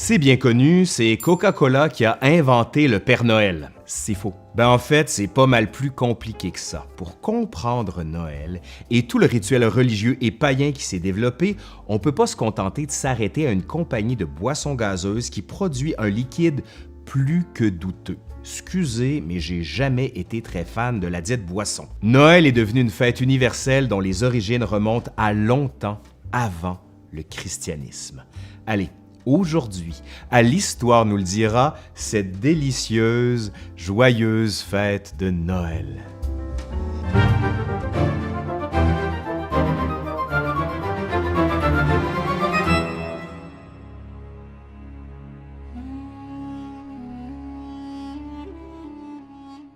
C'est bien connu, c'est Coca-Cola qui a inventé le Père Noël. C'est faux. En fait, c'est pas mal plus compliqué que ça. Pour comprendre Noël et tout le rituel religieux et païen qui s'est développé, on peut pas se contenter de s'arrêter à une compagnie de boissons gazeuses qui produit un liquide plus que douteux. Excusez, mais j'ai jamais été très fan de la dite boisson. Noël est devenu une fête universelle dont les origines remontent à longtemps avant le christianisme. Allez, aujourd'hui, à l'Histoire nous le dira, cette délicieuse, joyeuse fête de Noël.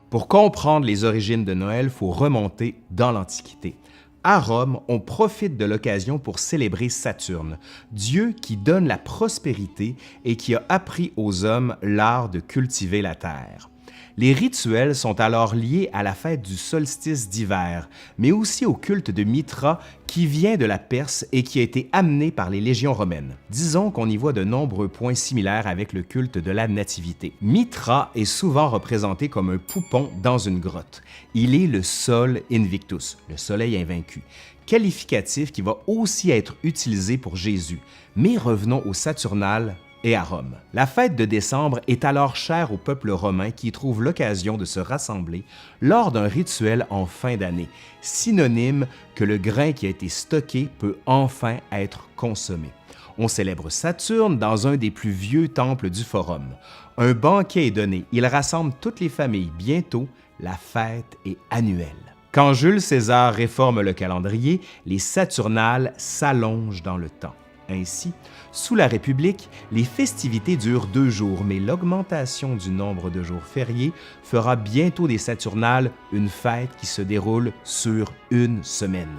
Pour comprendre les origines de Noël, il faut remonter dans l'Antiquité. À Rome, on profite de l'occasion pour célébrer Saturne, dieu qui donne la prospérité et qui a appris aux hommes l'art de cultiver la terre. Les rituels sont alors liés à la fête du solstice d'hiver, mais aussi au culte de Mitra qui vient de la Perse et qui a été amené par les légions romaines. Disons qu'on y voit de nombreux points similaires avec le culte de la nativité. Mitra est souvent représenté comme un poupon dans une grotte. Il est le Sol Invictus, le soleil invaincu, qualificatif qui va aussi être utilisé pour Jésus. Mais revenons au Saturnal et à Rome. La fête de décembre est alors chère au peuple romain qui trouve l'occasion de se rassembler lors d'un rituel en fin d'année, synonyme que le grain qui a été stocké peut enfin être consommé. On célèbre Saturne dans un des plus vieux temples du Forum. Un banquet est donné, il rassemble toutes les familles. Bientôt, la fête est annuelle. Quand Jules César réforme le calendrier, les Saturnales s'allongent dans le temps. Ainsi, sous la République, les festivités durent 2 jours, mais l'augmentation du nombre de jours fériés fera bientôt des Saturnales une fête qui se déroule sur 1 semaine.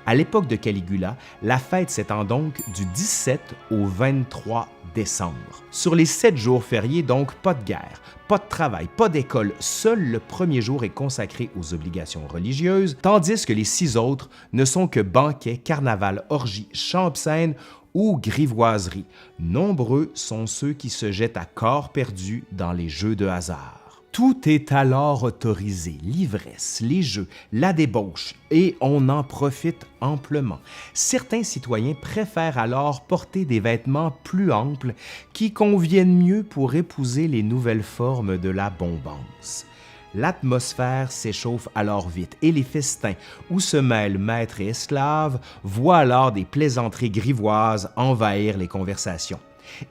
À l'époque de Caligula, la fête s'étend donc du 17 au 23 décembre. Sur les 7 jours fériés, donc, pas de guerre, pas de travail, pas d'école, seul le premier jour est consacré aux obligations religieuses, tandis que les 6 autres ne sont que banquets, carnaval, orgies, chants obscènes ou grivoiseries. Nombreux sont ceux qui se jettent à corps perdu dans les jeux de hasard. Tout est alors autorisé, l'ivresse, les jeux, la débauche, et on en profite amplement. Certains citoyens préfèrent alors porter des vêtements plus amples qui conviennent mieux pour épouser les nouvelles formes de la bombance. L'atmosphère s'échauffe alors vite et les festins, où se mêlent maîtres et esclaves, voient alors des plaisanteries grivoises envahir les conversations.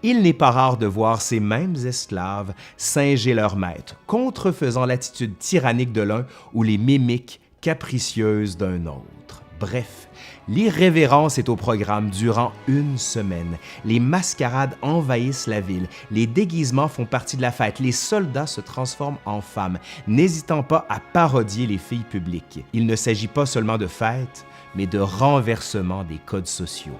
Il n'est pas rare de voir ces mêmes esclaves singer leurs maîtres, contrefaisant l'attitude tyrannique de l'un ou les mimiques capricieuses d'un autre. Bref, l'irrévérence est au programme durant 1 semaine. Les mascarades envahissent la ville, les déguisements font partie de la fête, les soldats se transforment en femmes, n'hésitant pas à parodier les filles publiques. Il ne s'agit pas seulement de fête, mais de renversement des codes sociaux.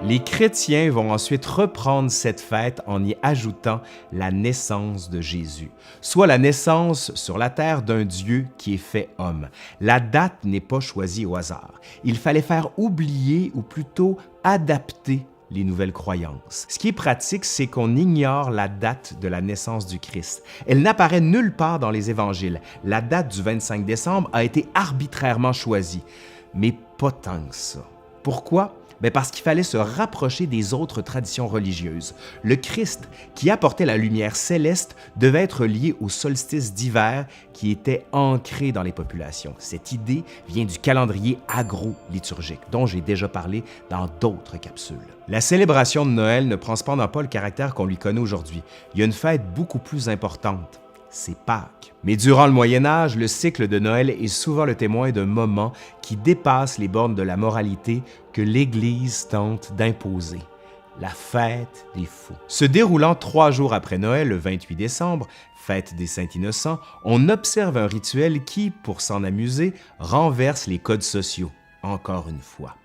Les chrétiens vont ensuite reprendre cette fête en y ajoutant la naissance de Jésus, soit la naissance sur la terre d'un Dieu qui est fait homme. La date n'est pas choisie au hasard. Il fallait faire oublier ou plutôt adapter les nouvelles croyances. Ce qui est pratique, c'est qu'on ignore la date de la naissance du Christ. Elle n'apparaît nulle part dans les évangiles. La date du 25 décembre a été arbitrairement choisie, mais pas tant que ça. Pourquoi? Parce qu'il fallait se rapprocher des autres traditions religieuses. Le Christ, qui apportait la lumière céleste, devait être lié au solstice d'hiver qui était ancré dans les populations. Cette idée vient du calendrier agro-liturgique, dont j'ai déjà parlé dans d'autres capsules. La célébration de Noël ne prend cependant pas le caractère qu'on lui connaît aujourd'hui. Il y a une fête beaucoup plus importante. C'est Pâques. Mais durant le Moyen Âge, le cycle de Noël est souvent le témoin d'un moment qui dépasse les bornes de la moralité que l'Église tente d'imposer. La fête des fous. Se déroulant 3 jours après Noël, le 28 décembre, fête des Saints-Innocents, on observe un rituel qui, pour s'en amuser, renverse les codes sociaux, encore une fois.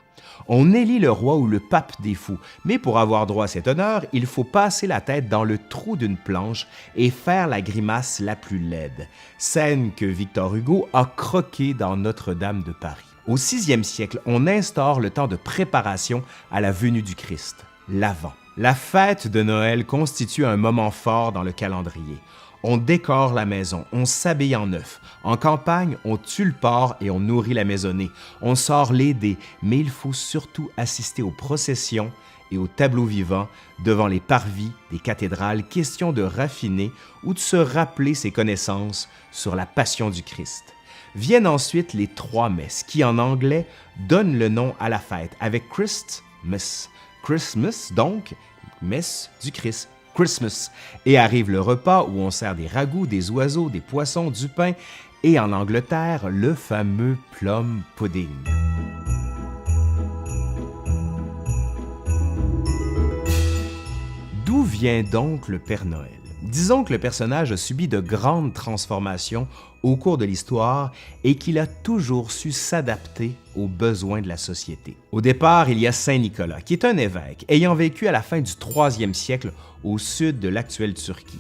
On élit le roi ou le pape des fous, mais pour avoir droit à cet honneur, il faut passer la tête dans le trou d'une planche et faire la grimace la plus laide, scène que Victor Hugo a croquée dans Notre-Dame de Paris. Au 6e siècle, on instaure le temps de préparation à la venue du Christ, l'Avent. La fête de Noël constitue un moment fort dans le calendrier. On décore la maison, on s'habille en neuf. En campagne, on tue le porc et on nourrit la maisonnée. On sort les dés, mais il faut surtout assister aux processions et aux tableaux vivants devant les parvis des cathédrales, question de raffiner ou de se rappeler ses connaissances sur la passion du Christ. Viennent ensuite les 3 messes, qui en anglais donnent le nom à la fête, avec Christmas. Christmas, donc, messe du Christ. Christmas. Et arrive le repas où on sert des ragoûts, des oiseaux, des poissons, du pain et en Angleterre, le fameux plum pudding. D'où vient donc le Père Noël? Disons que le personnage a subi de grandes transformations au cours de l'histoire et qu'il a toujours su s'adapter aux besoins de la société. Au départ, il y a Saint Nicolas, qui est un évêque ayant vécu à la fin du 3e siècle au sud de l'actuelle Turquie.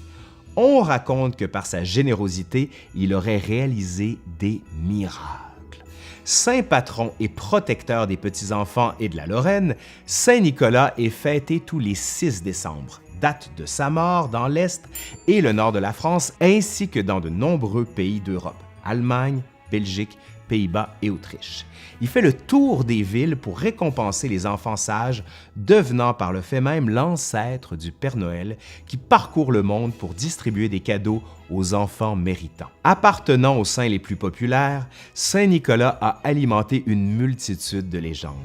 On raconte que par sa générosité, il aurait réalisé des miracles. Saint patron et protecteur des petits-enfants et de la Lorraine, Saint Nicolas est fêté tous les 6 décembre, date de sa mort dans l'Est et le nord de la France, ainsi que dans de nombreux pays d'Europe, Allemagne, Belgique, Pays-Bas et Autriche. Il fait le tour des villes pour récompenser les enfants sages, devenant par le fait même l'ancêtre du Père Noël qui parcourt le monde pour distribuer des cadeaux aux enfants méritants. Appartenant aux saints les plus populaires, Saint Nicolas a alimenté une multitude de légendes.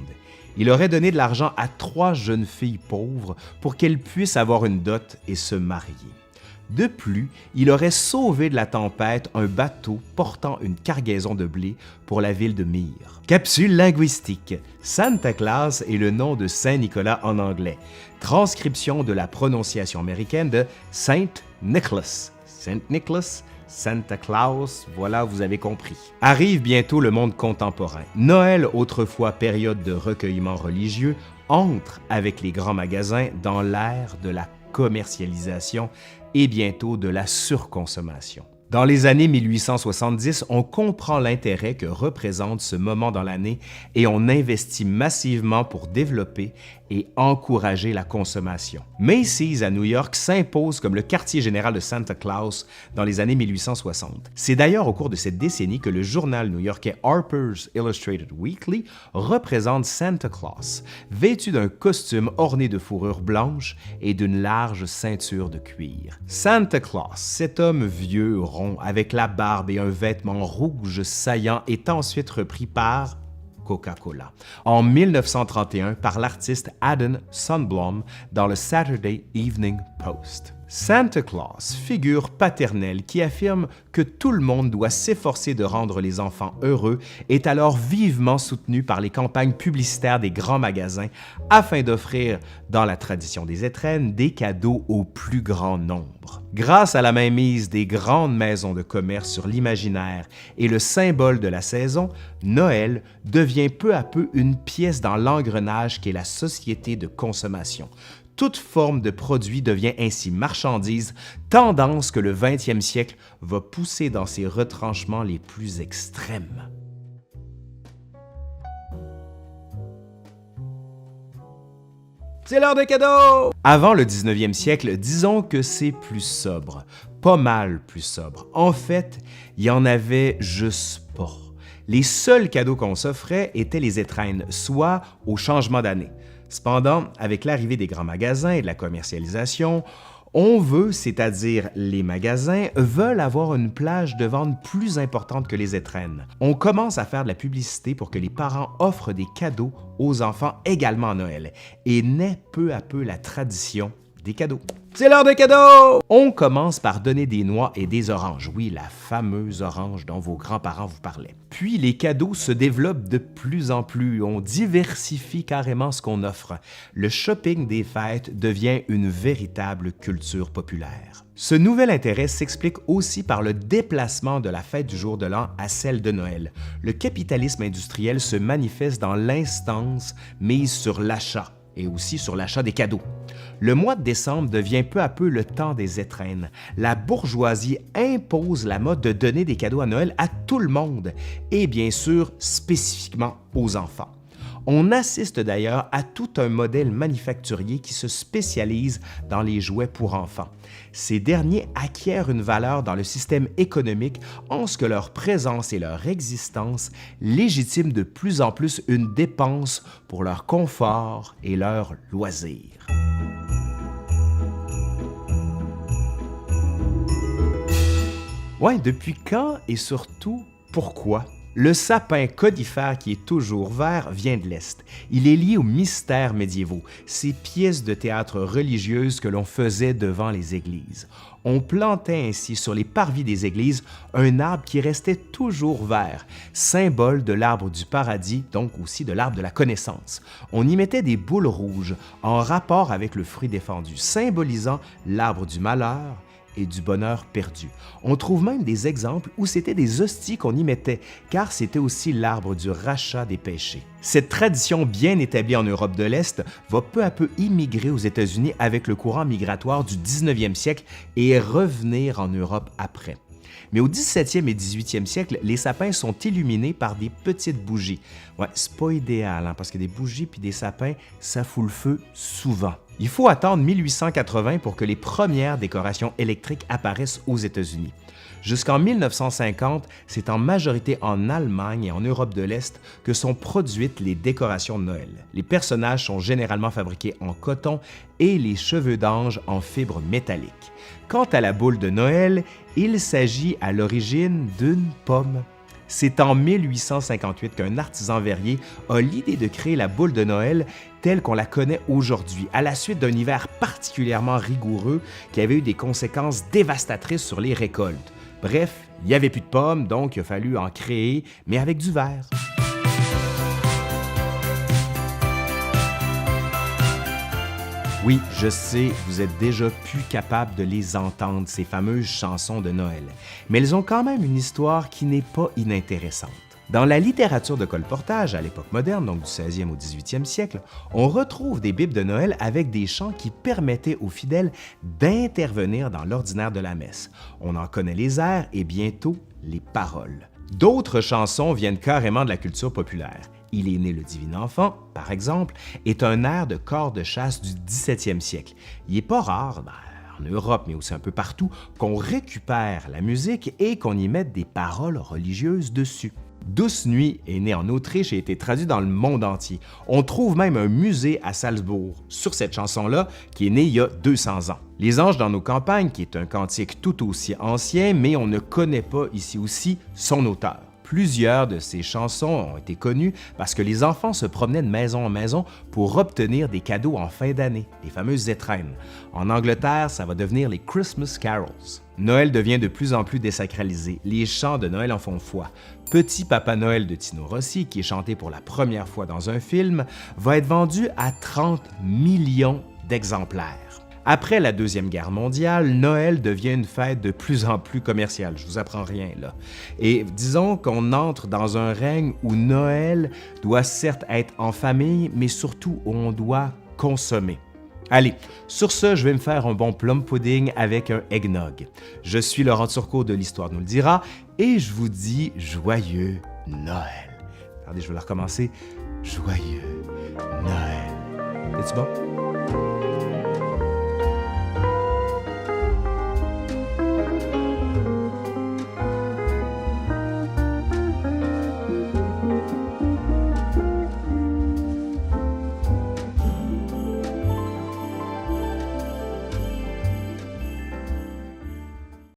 Il aurait donné de l'argent à 3 jeunes filles pauvres pour qu'elles puissent avoir une dot et se marier. De plus, il aurait sauvé de la tempête un bateau portant une cargaison de blé pour la ville de Myre. Capsule linguistique. Santa Claus est le nom de Saint Nicolas en anglais. Transcription de la prononciation américaine de Saint Nicholas. Saint Nicholas, Santa Claus, voilà, vous avez compris. Arrive bientôt le monde contemporain. Noël, autrefois période de recueillement religieux, entre avec les grands magasins dans l'ère de la commercialisation et bientôt de la surconsommation. Dans les années 1870, on comprend l'intérêt que représente ce moment dans l'année et on investit massivement pour développer et encourager la consommation. Macy's à New York s'impose comme le quartier général de Santa Claus dans les années 1860. C'est d'ailleurs au cours de cette décennie que le journal new-yorkais Harper's Illustrated Weekly représente Santa Claus, vêtu d'un costume orné de fourrure blanche et d'une large ceinture de cuir. Santa Claus, cet homme vieux, rond, avec la barbe et un vêtement rouge saillant, est ensuite repris par Coca-Cola, en 1931 par l'artiste Adam Sundblom dans le Saturday Evening Post. Santa Claus, figure paternelle qui affirme que tout le monde doit s'efforcer de rendre les enfants heureux, est alors vivement soutenu par les campagnes publicitaires des grands magasins afin d'offrir, dans la tradition des étrennes, des cadeaux au plus grand nombre. Grâce à la mainmise des grandes maisons de commerce sur l'imaginaire et le symbole de la saison, Noël devient peu à peu une pièce dans l'engrenage qu'est la société de consommation. Toute forme de produit devient ainsi marchandise, tendance que le 20e siècle va pousser dans ses retranchements les plus extrêmes. C'est l'heure de cadeaux! Avant le 19e siècle, disons que c'est plus sobre, pas mal plus sobre. En fait, il y en avait juste pas. Les seuls cadeaux qu'on s'offrait étaient les étrennes, soit au changement d'année. Cependant, avec l'arrivée des grands magasins et de la commercialisation, on veut, c'est-à-dire les magasins, veulent avoir une plage de vente plus importante que les étrennes. On commence à faire de la publicité pour que les parents offrent des cadeaux aux enfants également à Noël, et naît peu à peu la tradition des cadeaux. C'est l'heure de cadeaux! On commence par donner des noix et des oranges. Oui, la fameuse orange dont vos grands-parents vous parlaient. Puis les cadeaux se développent de plus en plus. On diversifie carrément ce qu'on offre. Le shopping des fêtes devient une véritable culture populaire. Ce nouvel intérêt s'explique aussi par le déplacement de la fête du jour de l'an à celle de Noël. Le capitalisme industriel se manifeste dans l'instance mise sur l'achat et aussi sur l'achat des cadeaux. Le mois de décembre devient peu à peu le temps des étrennes. La bourgeoisie impose la mode de donner des cadeaux à Noël à tout le monde et bien sûr spécifiquement aux enfants. On assiste d'ailleurs à tout un modèle manufacturier qui se spécialise dans les jouets pour enfants. Ces derniers acquièrent une valeur dans le système économique en ce que leur présence et leur existence légitiment de plus en plus une dépense pour leur confort et leur loisir. Ouais, depuis quand et surtout pourquoi? Le sapin conifère qui est toujours vert vient de l'Est. Il est lié aux mystères médiévaux, ces pièces de théâtre religieuses que l'on faisait devant les églises. On plantait ainsi sur les parvis des églises un arbre qui restait toujours vert, symbole de l'arbre du paradis, donc aussi de l'arbre de la connaissance. On y mettait des boules rouges en rapport avec le fruit défendu, symbolisant l'arbre du malheur et du bonheur perdu. On trouve même des exemples où c'était des hosties qu'on y mettait, car c'était aussi l'arbre du rachat des péchés. Cette tradition bien établie en Europe de l'Est va peu à peu immigrer aux États-Unis avec le courant migratoire du 19e siècle et revenir en Europe après. Mais au 17e et 18e siècle, les sapins sont illuminés par des petites bougies. Ouais, c'est pas idéal, parce que des bougies puis des sapins, ça fout le feu souvent. Il faut attendre 1880 pour que les premières décorations électriques apparaissent aux États-Unis. Jusqu'en 1950, c'est en majorité en Allemagne et en Europe de l'Est que sont produites les décorations de Noël. Les personnages sont généralement fabriqués en coton et les cheveux d'ange en fibre métallique. Quant à la boule de Noël, il s'agit à l'origine d'une pomme. C'est en 1858 qu'un artisan verrier a l'idée de créer la boule de Noël telle qu'on la connaît aujourd'hui, à la suite d'un hiver particulièrement rigoureux qui avait eu des conséquences dévastatrices sur les récoltes. Bref, il n'y avait plus de pommes, donc il a fallu en créer, mais avec du verre. Oui, je sais, vous êtes déjà plus capable de les entendre, ces fameuses chansons de Noël, mais elles ont quand même une histoire qui n'est pas inintéressante. Dans la littérature de colportage à l'époque moderne, donc du 16e au 18e siècle, on retrouve des bibles de Noël avec des chants qui permettaient aux fidèles d'intervenir dans l'ordinaire de la messe. On en connaît les airs et bientôt les paroles. D'autres chansons viennent carrément de la culture populaire. Il est né le divin enfant, par exemple, est un air de cor de chasse du 17e siècle. Il n'est pas rare, en Europe, mais aussi un peu partout, qu'on récupère la musique et qu'on y mette des paroles religieuses dessus. Douce nuit est né en Autriche et a été traduit dans le monde entier. On trouve même un musée à Salzbourg sur cette chanson-là qui est née il y a 200 ans. Les anges dans nos campagnes, qui est un cantique tout aussi ancien, mais on ne connaît pas ici aussi son auteur. Plusieurs de ces chansons ont été connues parce que les enfants se promenaient de maison en maison pour obtenir des cadeaux en fin d'année, les fameuses étrennes. En Angleterre, ça va devenir les Christmas Carols. Noël devient de plus en plus désacralisé. Les chants de Noël en font foi. Petit Papa Noël de Tino Rossi, qui est chanté pour la première fois dans un film, va être vendu à 30 millions d'exemplaires. Après la Deuxième Guerre mondiale, Noël devient une fête de plus en plus commerciale. Je vous apprends rien là. Et disons qu'on entre dans un règne où Noël doit certes être en famille, mais surtout où on doit consommer. Allez, sur ce, je vais me faire un bon plum pudding avec un eggnog. Je suis Laurent Turcot de l'Histoire nous le dira et je vous dis joyeux Noël. Attendez, je vais le recommencer. Joyeux Noël. C'est-tu bon?